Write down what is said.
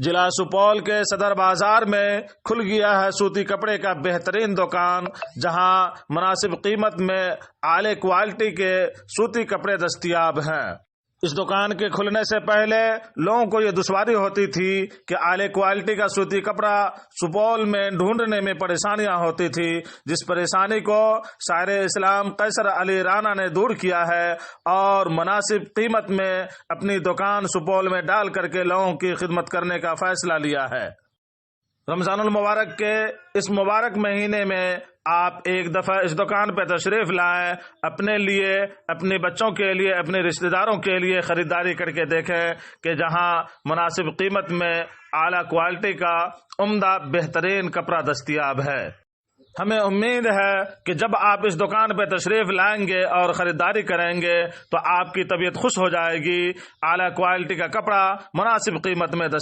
ضلع سپول کے صدر بازار میں کھل گیا ہے سوتی کپڑے کا بہترین دکان، جہاں مناسب قیمت میں اعلی کوالٹی کے سوتی کپڑے دستیاب ہیں۔ اس دکان کے کھلنے سے پہلے لوگوں کو یہ دشواری ہوتی تھی کہ اعلی کوالٹی کا سوتی کپڑا سپول میں ڈھونڈنے میں پریشانیاں ہوتی تھی، جس پریشانی کو شاعر اسلام قیصر علی رانا نے دور کیا ہے اور مناسب قیمت میں اپنی دکان سپول میں ڈال کر کے لوگوں کی خدمت کرنے کا فیصلہ لیا ہے۔ رمضان المبارک کے اس مبارک مہینے میں آپ ایک دفعہ اس دکان پہ تشریف لائیں، اپنے لیے، اپنے بچوں کے لیے، اپنے رشتہ داروں کے لیے خریداری کر کے دیکھیں کہ جہاں مناسب قیمت میں اعلیٰ کوالٹی کا عمدہ بہترین کپڑا دستیاب ہے۔ ہمیں امید ہے کہ جب آپ اس دکان پہ تشریف لائیں گے اور خریداری کریں گے تو آپ کی طبیعت خوش ہو جائے گی۔ اعلیٰ کوالٹی کا کپڑا مناسب قیمت میں دستیاب